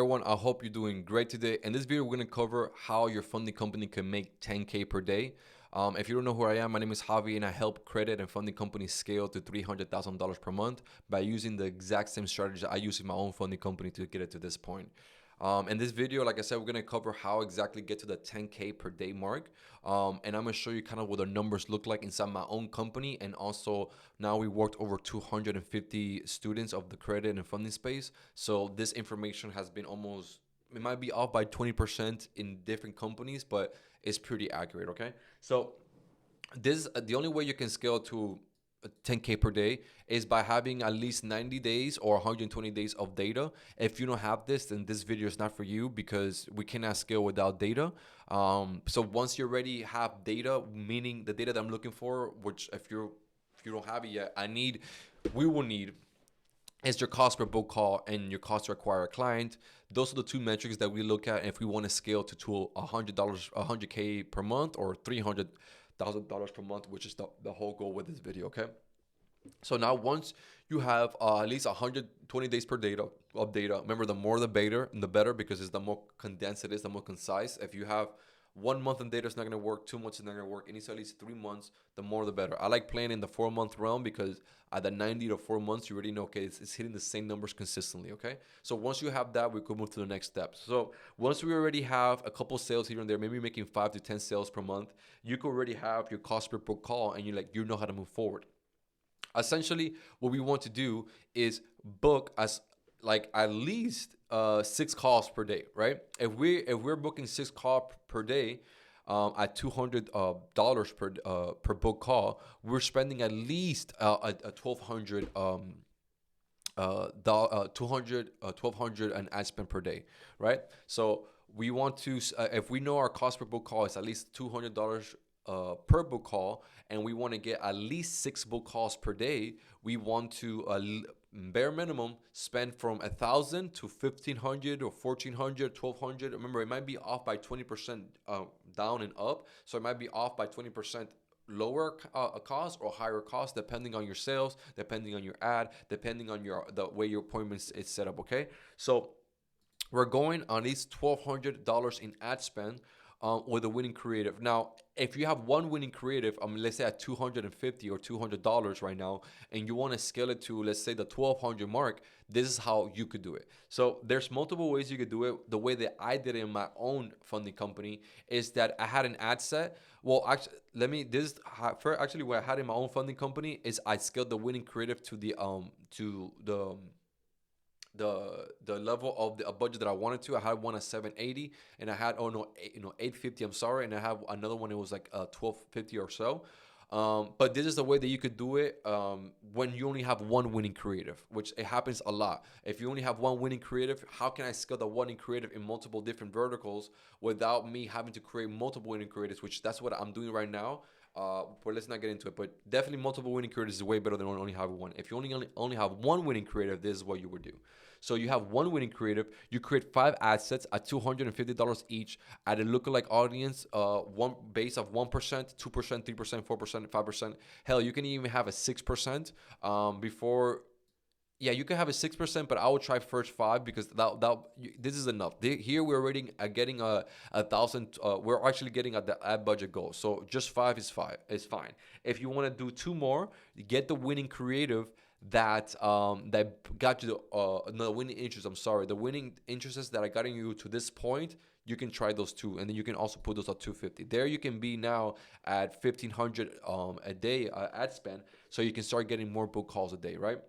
Everyone, I hope you're doing great today. In this video, we're going to cover how your funding company can make 10K per day. If you don't know who I am, my name is Javi and I help credit and funding companies scale to $300,000 per month by using the exact same strategy I use in my own funding company to get it to this point. In this video, like I said, we're going to cover how exactly get to the 10K per day mark. And I'm going to show you kind of what the numbers look like inside my own company. And also now we worked over 250 students of the credit and funding space. So this information has been it might be off by 20% in different companies, but it's pretty accurate, okay? So this the only way you can scale to 10K per day is by having at least 90 days or 120 days of data. If you don't have this, then this video is not for you because we cannot scale without data. So once you already have data, meaning the data that I'm looking for, which if you don't have it yet, we will need is your cost per book call and your cost to acquire a client. Those are the two metrics that we look at if we want to scale to $100, 100K per month or $300,000 per month, which is the whole goal with this video, okay? So now once you have at least 120 days per data of data, remember the more the better because it's the more condensed it is, the more concise. If you have 1 month in data, it's not going to work. 2 months is not going to work. It needs at least 3 months. The more the better. I like playing in the 4 month realm because at the 90 to 4 months, you already know, okay, it's hitting the same numbers consistently, okay? So once you have that, we could move to the next step. So once we already have a couple sales here and there, maybe making 5 to 10 sales per month, you could already have your cost per book call and you know how to move forward. Essentially, what we want to do is book as like at least 6 calls per day, right? If we're booking 6 calls per day at $200 per book call, we're spending at least a 1,200 1,200 an ad spend per day, right? So we want to if we know our cost per book call is at least $200 per book call, and we want to get at least 6 book calls per day, we want to bare minimum spend from 1,000 to 1,500 or 1,400, 1,200. Remember, it might be off by 20% down and up, so it might be off by 20% lower cost or higher cost depending on your sales, depending on your ad, depending on the way your appointments is set up. Okay, so we're going on at least $1,200 in ad spend with a winning creative. Now, if you have one winning creative, let's say at 250 or $200 right now, and you want to scale it to, let's say, the 1,200 mark, this is how you could do it. So there's multiple ways you could do it. The way that I did it in my own funding company is that I had an ad set. Well, actually, actually what I had in my own funding company is I scaled the winning creative to the level of the budget that I wanted to. I had one at 780, and I had 850. I'm sorry, and I have another one. It was like 1250 or so. But this is the way that you could do it when you only have one winning creative, which it happens a lot. If you only have one winning creative, how can I scale the winning creative in multiple different verticals without me having to create multiple winning creatives? Which that's what I'm doing right now. But let's not get into it. But definitely multiple winning creatives is way better than only having one. If you only have one winning creative, this is what you would do. So you have one winning creative. You create 5 ad sets at $250 each at a lookalike audience, one base of 1%, 2%, 3%, 4%, 5%. Hell, you can even have a 6% before. Yeah, you can have a 6%, but I would try first 5 because this is enough. Here we're already getting a thousand. We're actually getting at the ad budget goal, so just 5 is fine. If you want to do 2 more, get the winning creative that got you the winning interest. I'm sorry, the winning interests that are getting you to this point. You can try those 2, and then you can also put those at 250. There you can be now at 1,500 a day ad spend, so you can start getting more book calls a day, right?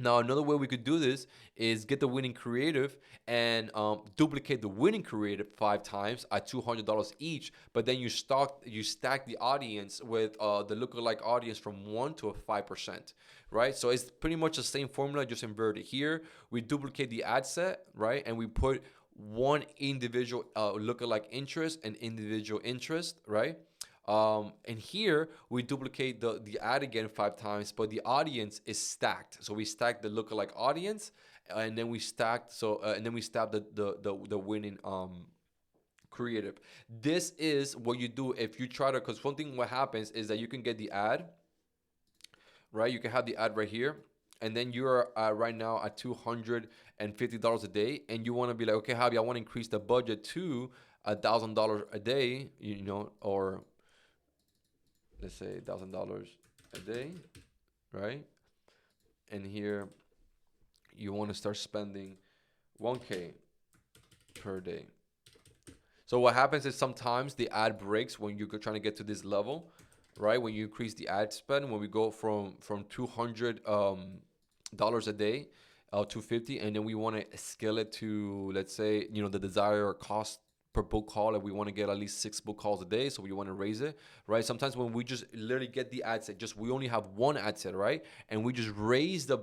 Now, another way we could do this is get the winning creative and duplicate the winning creative 5 times at $200 each. But then you stack the audience with the lookalike audience from 1 to 5%, right? So it's pretty much the same formula, just inverted. Here we duplicate the ad set, right, and we put one individual lookalike interest and individual interest, right? And here we duplicate the ad again 5 times, but the audience is stacked. So we stack the lookalike audience, and then we stack the winning creative. This is what you do if you try to, because one thing what happens is that you can get the ad, right? You can have the ad right here, and then you're right now at $250 a day, and you want to be like, okay, Javi, I want to increase the budget to $1,000 a day, or let's say $1,000 a day, right? And here you want to start spending 1K per day. So what happens is sometimes the ad breaks when you're trying to get to this level, right? When you increase the ad spend, when we go from $200 a day, 250, and then we want to scale it to, let's say, the desired cost per book call, and we want to get at least 6 book calls a day, so we want to raise it, right? Sometimes when we just literally get the ad set, just we only have one ad set, right? And we just raise the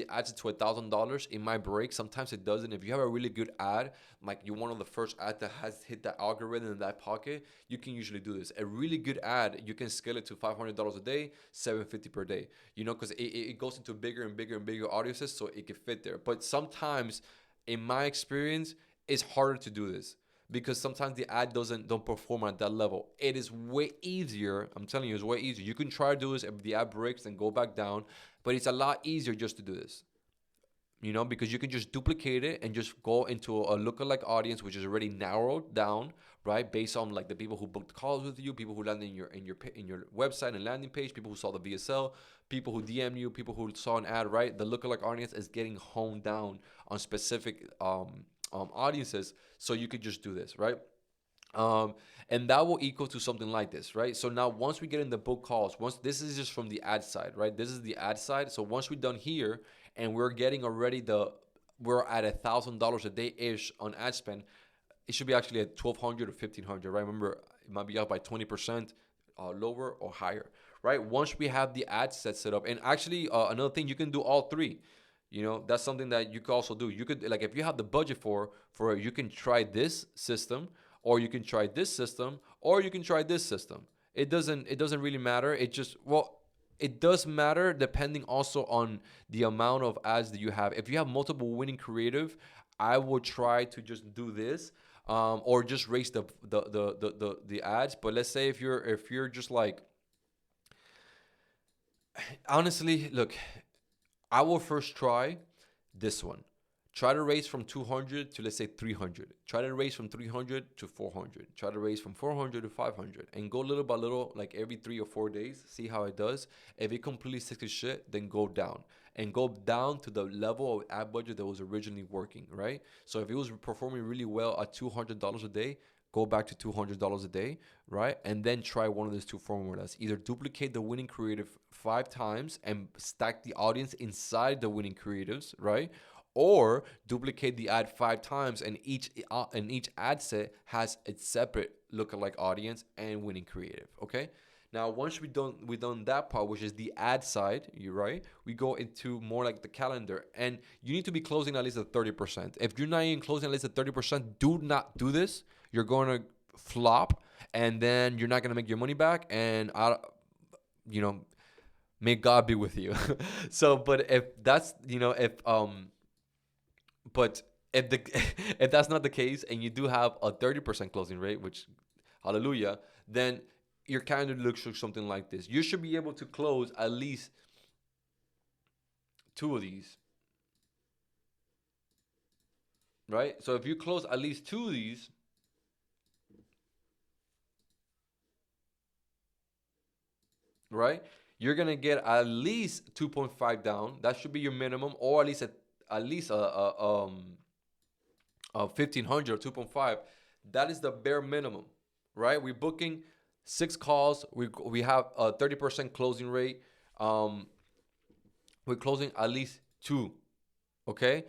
ad set to $1,000, it might break. Sometimes it doesn't. If you have a really good ad, like you're one of the first ad that has hit that algorithm in that pocket, you can usually do this. A really good ad, you can scale it to $500 a day, $750 per day, because it goes into bigger and bigger and bigger audiences, so it can fit there. But sometimes, in my experience, it's harder to do this, because sometimes the ad don't perform at that level. It is way easier. I'm telling you, it's way easier. You can try to do this. If the ad breaks, then go back down. But it's a lot easier just to do this, because you can just duplicate it and just go into a lookalike audience, which is already narrowed down, right? Based on like the people who booked calls with you, people who landed in your website and landing page, people who saw the VSL, people who DM you, people who saw an ad, right? The lookalike audience is getting honed down on specific audiences, so you could just do this, right? And that will equal to something like this, right? So now once we get in the book calls, once this is just from the ad side, right? This is the ad side. So once we're done here and we're getting already we're at $1,000 a day ish on ad spend, it should be actually at 1,200 or 1,500, right? Remember, it might be up by 20% lower or higher, right? Once we have the ad set up, and actually another thing, you can do all three. That's something that you could also do. You could, like, if you have the budget for it, you can try this system, or you can try this system, or you can try this system. It doesn't really matter. It does matter depending also on the amount of ads that you have. If you have multiple winning creative, I would try to just do this, or just raise the ads. But let's say if you're just like, honestly, look, I will first try this one. Try to raise from 200 to, let's say, 300. Try to raise from 300 to 400. Try to raise from 400 to 500. And go little by little, like every 3 or 4 days. See how it does. If it completely sticks to shit, then go down. And go down to the level of ad budget that was originally working, right? So if it was performing really well at $200 a day, go back to $200 a day, right? And then try one of those two formulas. Either duplicate the winning creative 5 times and stack the audience inside the winning creatives, right? Or duplicate the ad 5 times, and each ad set has its separate lookalike audience and winning creative. Okay. Now, once we done that part, which is the ad side, you're right. We go into more like the calendar, and you need to be closing at least at 30%. If you're not even closing at least at 30%, do not do this. You're going to flop, and then you're not going to make your money back. And may God be with you. So, but if that's but if the if that's not the case, and you do have a 30% closing rate, which, hallelujah, then your calendar looks like something like this. You should be able to close at least 2 of these, right? So if you close at least 2 of these, right, you're gonna get at least 2.5 down. That should be your minimum, or at least a 1,500 or 2.5. That is the bare minimum, right? We're booking 6 calls. We have a 30% closing rate. We're closing at least 2. Okay,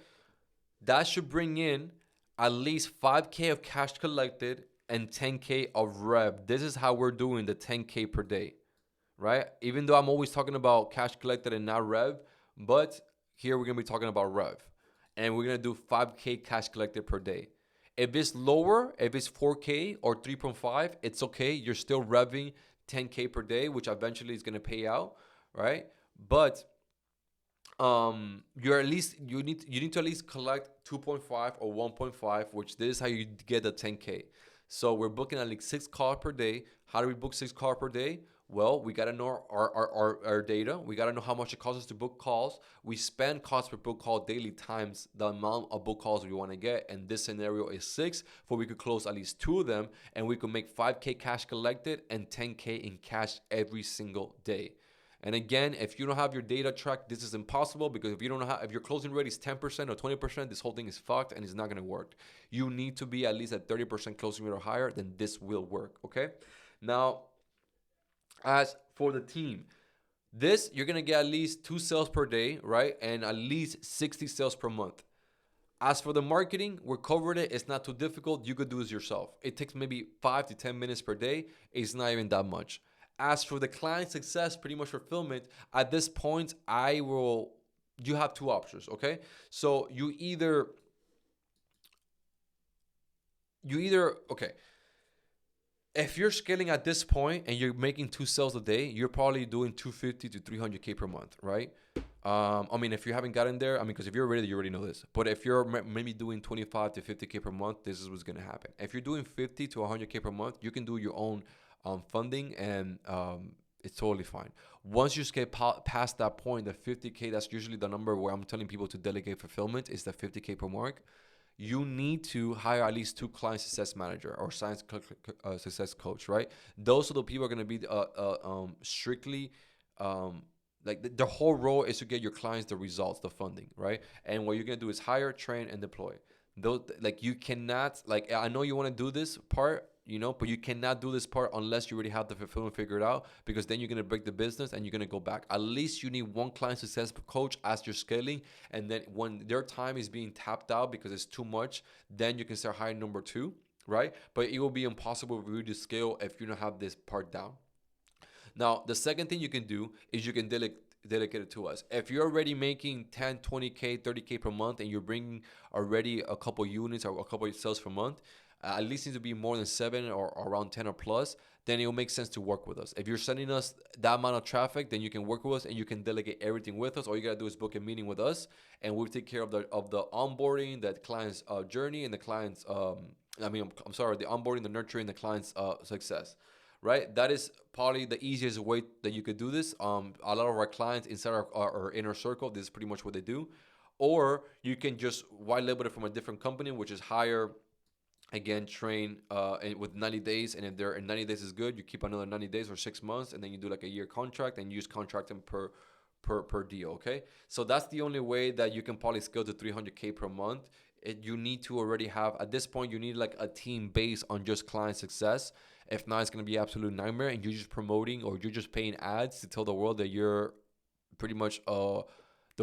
that should bring in at least 5K of cash collected and 10K of rev. This is how we're doing the 10K per day, right? Even though I'm always talking about cash collected and not rev, but here we're gonna be talking about rev, and we're gonna do 5K cash collected per day. If it's lower, if it's 4K or 3.5, it's okay. You're still revving 10K per day, which eventually is gonna pay out, right? But you need to at least collect 2.5 or 1.5, which this is how you get the 10K. So we're booking at least 6 calls per day. How do we book 6 calls per day? Well, we got to know our data. We got to know how much it costs us to book calls. We spend cost per book call daily times the amount of book calls we want to get. And this scenario is 6, for we could close at least 2 of them, and we could make 5K cash collected and 10K in cash every single day. And again, if you don't have your data tracked, this is impossible, because if you don't have, if your closing rate is 10% or 20%, this whole thing is fucked and it's not gonna work. You need to be at least at 30% closing rate or higher, then this will work. Okay. Now, as for the team, this you're gonna get at least 2 sales per day, right? And at least 60 sales per month. As for the marketing, we covered it. It's not too difficult. You could do this yourself. It takes maybe 5 to 10 minutes per day. It's not even that much. As for the client success, pretty much fulfillment, at this point, you have 2 options, okay? So okay, if you're scaling at this point and you're making 2 sales a day, you're probably doing 250 to 300K per month, right? I mean, if you haven't gotten there, I mean, because if you're ready, you already know this. But if you're maybe doing 25 to 50K per month, this is what's gonna happen. If you're doing 50 to 100K per month, you can do your own funding, and it's totally fine. Once you get past that point, the 50K, that's usually the number where I'm telling people to delegate fulfillment, is the 50K per mark. You need to hire at least 2 client success manager or success coach, right? Those are the people are going to be strictly like the whole role is to get your clients the results, the funding, right? And what you're going to do is hire, train, and deploy. Those, like, you cannot, like, I know you want to do this part, but you cannot do this part unless you already have the fulfillment figured out, because then you're going to break the business and you're going to go back. At least you need 1 client success coach as you're scaling, and then when their time is being tapped out because it's too much, then you can start hiring number 2, right? But it will be impossible for you to scale if you don't have this part down. Now, the second thing you can do is you can delegate it to us. If you're already making 10, 20K, 30K per month, and you're bringing already a couple units or a couple of sales per month, at least needs to be more than 7 or around 10 or plus, then it will make sense to work with us. If you're sending us that amount of traffic, then you can work with us and you can delegate everything with us. All you gotta do is book a meeting with us, and we'll take care of the onboarding, the client's journey, and the client's I'm sorry, the onboarding, the nurturing, the client's success. Right, that is probably the easiest way that you could do this. A lot of our clients inside our inner circle, this is pretty much what they do. Or you can just white label it from a different company, which is hire, again, train and with 90 days, and if they're in 90 days is good, you keep another 90 days or 6 months, and then you do like a year contract, and you just contract them per deal. Okay, so that's the only way that you can probably scale to 300K per month. You need to already have, at this point, you need like a team based on just client success. If not, it's going to be an absolute nightmare, and you're just promoting or you're just paying ads to tell the world that you're pretty much the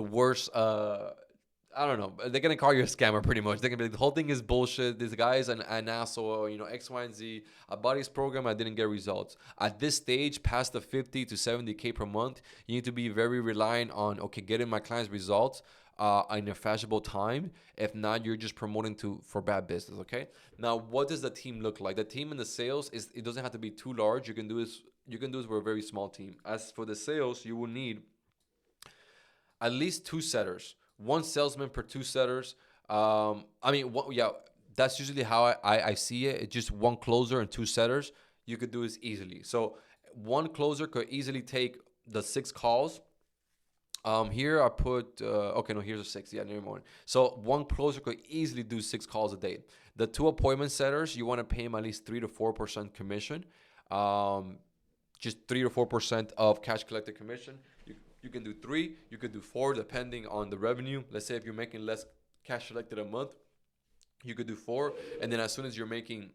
worst. I don't know. They're gonna call you a scammer pretty much. They're gonna be like, the whole thing is bullshit. This guy is an asshole. X, Y, and Z. I bought his program. I didn't get results. At this stage, past the 50 to 70K per month, you need to be very reliant on getting my clients results in a fashionable time. If not, you're just promoting for bad business. Okay. Now, what does the team look like? The team in the sales it doesn't have to be too large. You can do this. You can do this with a very small team. As for the sales, you will need at least 2 setters, 1 salesman per 2 setters. Yeah, that's usually how I see it. It's just 1 closer and 2 setters. You could do this easily. So 1 closer could easily take the 6 calls. Here I put okay, no, here's a 6. Yeah, never mind. So 1 closer could easily do 6 calls a day. The 2 appointment setters, you want to pay them at least 3 to 4% commission. Just 3 to 4% of cash collected commission. You can do 3, you could do 4, depending on the revenue. Let's say if you're making less cash collected a month, you could do 4, and then as soon as you're making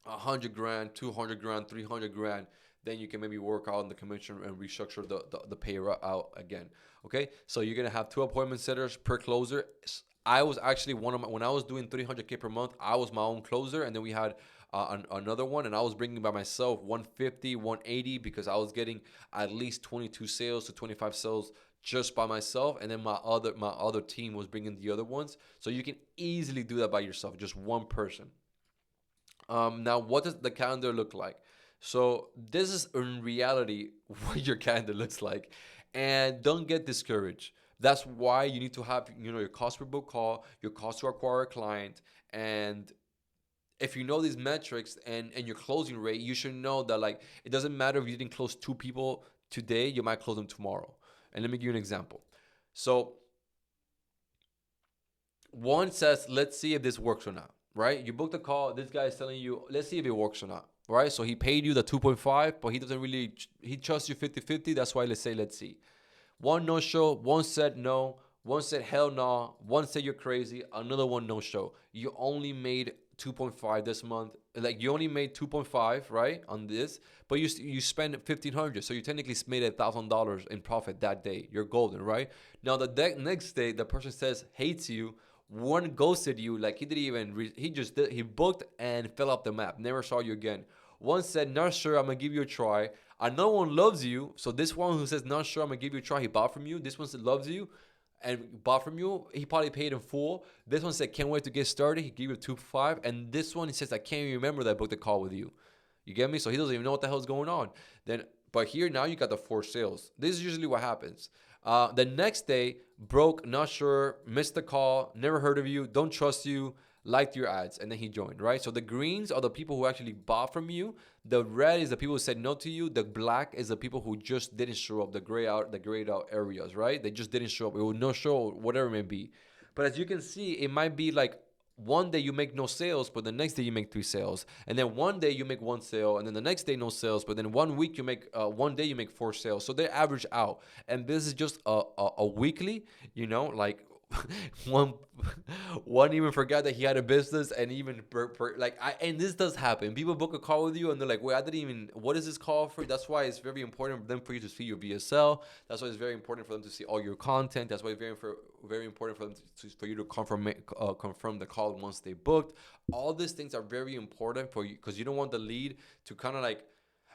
100 grand, 200 grand, 300 grand, then you can maybe work out on the commission and restructure the pay out again. Okay, so you're gonna have 2 appointment setters per closer. I was actually when I was doing 300K per month, I was my own closer, and then we had another one, and I was bringing by myself 150, 180, because I was getting at least 22 sales to 25 sales just by myself, and then my other team was bringing the other ones. So you can easily do that by yourself, just 1 person. Now, what does the calendar look like? So this is in reality what your calendar looks like, and don't get discouraged. That's why you need to have your cost per book call, your cost to acquire a client, and if you know these metrics and your closing rate, you should know that like it doesn't matter if you didn't close two people today, you might close them tomorrow. And let me give you an example. So one says, let's see if this works or not, right? You booked a call. This guy is telling you, let's see if it works or not, right? So he paid you the 2.5, but he doesn't really, he trusts you 50-50. That's why let's say, let's see. One no show, one said no, one said hell no, one said you're crazy, another one no show. You only made 2.5 this month. Like you only made 2.5, right, on this, but you spent 1,500, so you technically made $1,000 in profit that day. You're golden, right? Now the next day, the person says hates you. One ghosted you, like he didn't even. He just did. He booked and fell off the map. Never saw you again. One said, "Not sure. I'm gonna give you a try." Another one loves you. So this one who says, "Not sure. I'm gonna give you a try." He bought from you. This one said loves you and bought from you. He probably paid in full. This one said, "Can't wait to get started." He gave you a 2.5, and this one he says, "I can't even remember that I booked a call with you." You get me? So he doesn't even know what the hell's going on. Then, but here now you got the 4 sales. This is usually what happens. The next day, broke, not sure, missed the call, never heard of you, don't trust you, liked your ads, and then he joined, right? So the greens are the people who actually bought from you. The red is the people who said no to you. The black is the people who just didn't show up. The grayed out areas, right? They just didn't show up. It will no show, whatever it may be. But as you can see, it might be like one day you make no sales, but the next day you make 3 sales, and then one day you make 1 sale, and then the next day no sales, but then one week you make one day you make 4 sales. So they average out, and this is just a weekly, like one one even forgot that he had a business, and even and this does happen. People book a call with you and they're like, wait, I didn't even, what is this call for? That's why it's very important for them for you to see your VSL. That's why it's very important for them to see all your content. That's why it's very important for them for you to confirm the call once they booked. All these things are very important for you, because you don't want the lead to kind of like,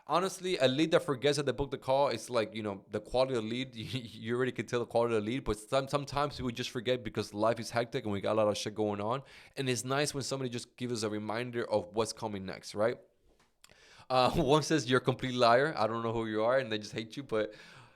honestly, a lead that forgets that they booked the call, it's like, the quality of the lead, you already can tell the quality of the lead, but sometimes we just forget because life is hectic and we got a lot of shit going on. And it's nice when somebody just gives us a reminder of what's coming next, right? One says you're a complete liar. I don't know who you are, and they just hate you, but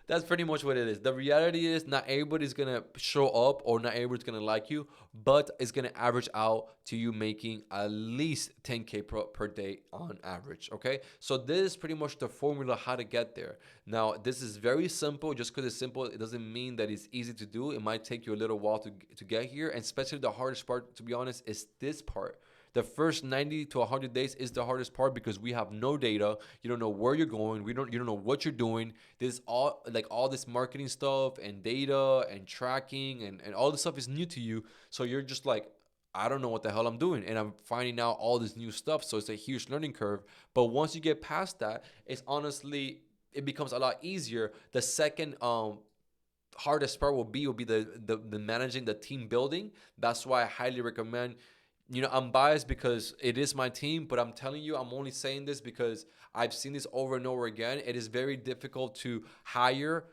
that's pretty much what it is. The reality is not everybody's gonna show up or not everybody's gonna like you, but it's gonna average out to you making at least 10K per day on average. Okay, so this is pretty much the formula how to get there. Now this is very simple. Just because it's simple, it doesn't mean that it's easy to do. It might take you a little while to get here, and especially the hardest part, to be honest, is this part. The first 90 to 100 days is the hardest part, because we have no data. You don't know where you're going. You don't know what you're doing. This all this marketing stuff and data and tracking and all this stuff is new to you. So you're just like, I don't know what the hell I'm doing, and I'm finding out all this new stuff. So it's a huge learning curve. But once you get past that, it becomes a lot easier. The second hardest part will be the managing the team building. That's why I highly recommend. I'm biased because it is my team, but I'm telling you, I'm only saying this because I've seen this over and over again. It is very difficult to hire,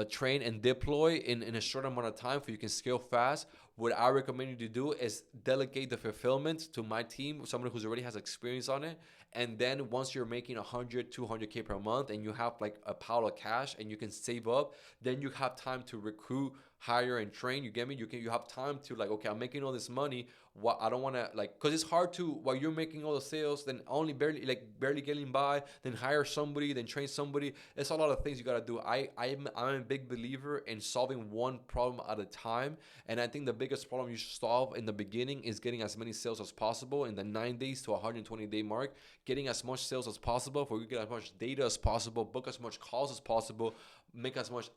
train, and deploy in a short amount of time so you can scale fast. What I recommend you to do is delegate the fulfillment to my team, someone who's already has experience on it. And then once you're making 100, 200K per month and you have like a pile of cash and you can save up, then you have time to recruit, hire, and train. You get me? You have time to like, okay, I'm making all this money. What I don't want to like, because it's hard to, while you're making all the sales, then only barely getting by, then hire somebody, then train somebody. It's a lot of things you got to do. I'm a big believer in solving one problem at a time. And I think the biggest problem you should solve in the beginning is getting as many sales as possible in the 9 days to 120 day mark, getting as much sales as possible, for you get as much data as possible, book as much calls as possible, make as much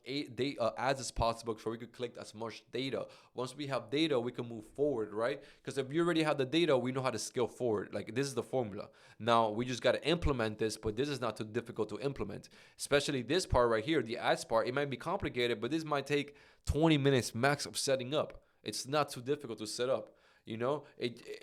ads as possible so we could collect as much data. Once we have data, we can move forward, right? Because if you already have the data, we know how to scale forward. Like, this is the formula. Now, we just got to implement this, but this is not too difficult to implement. Especially this part right here, the ads part, it might be complicated, but this might take 20 minutes max of setting up. It's not too difficult to set up.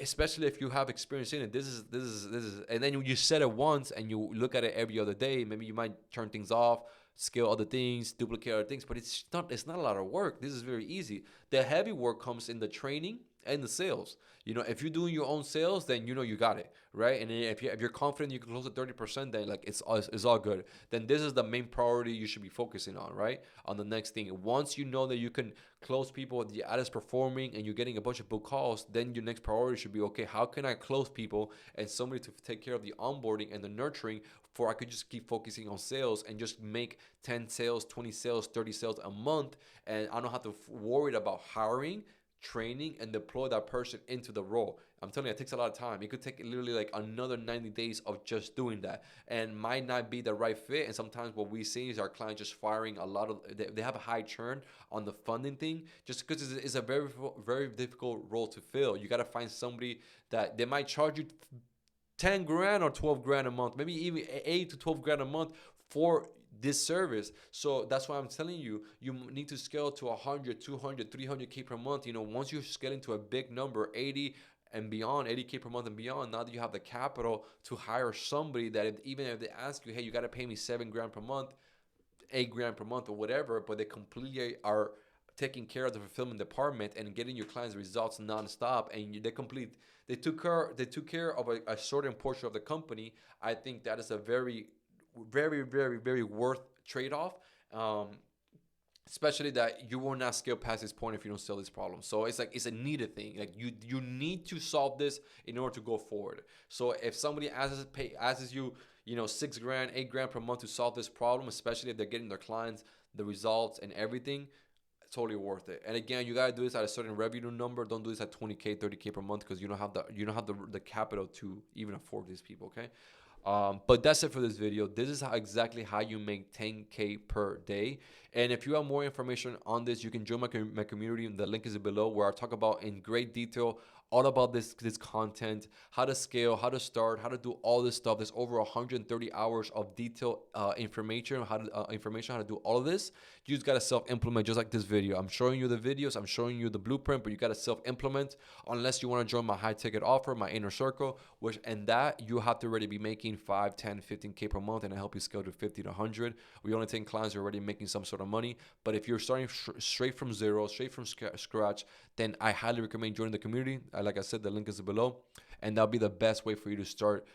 Especially if you have experience in it. This is, and then you set it once and you look at it every other day. Maybe you might turn things off, scale other things, duplicate other things, but it's not a lot of work. This is very easy. The heavy work comes in the training and the sales. You know, if you're doing your own sales, then you know you got it, right? And if you're confident you can close at 30%, then like it's all good. Then this is the main priority you should be focusing on, right? On the next thing. Once you know that you can close people, the ad is performing, and you're getting a bunch of book calls, then your next priority should be, okay, how can I close people and somebody to take care of the onboarding and the nurturing, for I could just keep focusing on sales and just make 10 sales, 20 sales, 30 sales a month, and I don't have to worry about hiring, training, and deploy that person into the role. I'm telling you, it takes a lot of time. It could take literally like another 90 days of just doing that, and might not be the right fit. And sometimes what we see is our clients just firing a lot of, they have a high churn on the funding thing, just because it's a very, very difficult role to fill. You got to find somebody that they might charge you 10 grand or 12 grand a month, maybe even 8 to 12 grand a month for this service. So that's why I'm telling you, you need to scale to 100, 200, 300K per month. You know, once you're scaling to a big number, 80 and beyond, 80K per month and beyond, now that you have the capital to hire somebody that even if they ask you, hey, you got to pay me 7 grand per month, 8 grand per month or whatever, but they completely are taking care of the fulfillment department and getting your clients results nonstop, and they took care of a certain portion of the company. I think that is a very, very, very, very worth trade-off. Especially that you will not scale past this point if you don't solve this problem. So it's like it's a needed thing. Like you need to solve this in order to go forward. So if somebody asks you, you know, 6 grand, 8 grand per month to solve this problem, especially if they're getting their clients the results and everything, it's totally worth it. And again, you gotta do this at a certain revenue number. Don't do this at 20K, 30K per month, because you don't have the capital to even afford these people. Okay. But that's it for this video. This is exactly how you make 10K per day. And if you have more information on this, you can join my community. The link is below, where I talk about in great detail all about this content, how to scale, how to start, how to do all this stuff. There's over 130 hours of detailed information, how to do all of this. You just gotta self-implement, just like this video. I'm showing you the videos, I'm showing you the blueprint, but you gotta self-implement, unless you want to join my high ticket offer, my inner circle, and that you have to already be making 5, 10, 15K per month, and I help you scale to 50 to 100. We only take clients who are already making some sort of money. But if you're starting straight from zero, straight from scratch, then I highly recommend joining the community. Like I said, the link is below, and that'll be the best way for you to start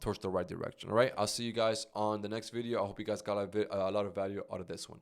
towards the right direction. All right, I'll see you guys on the next video. I hope you guys got a lot of value out of this one.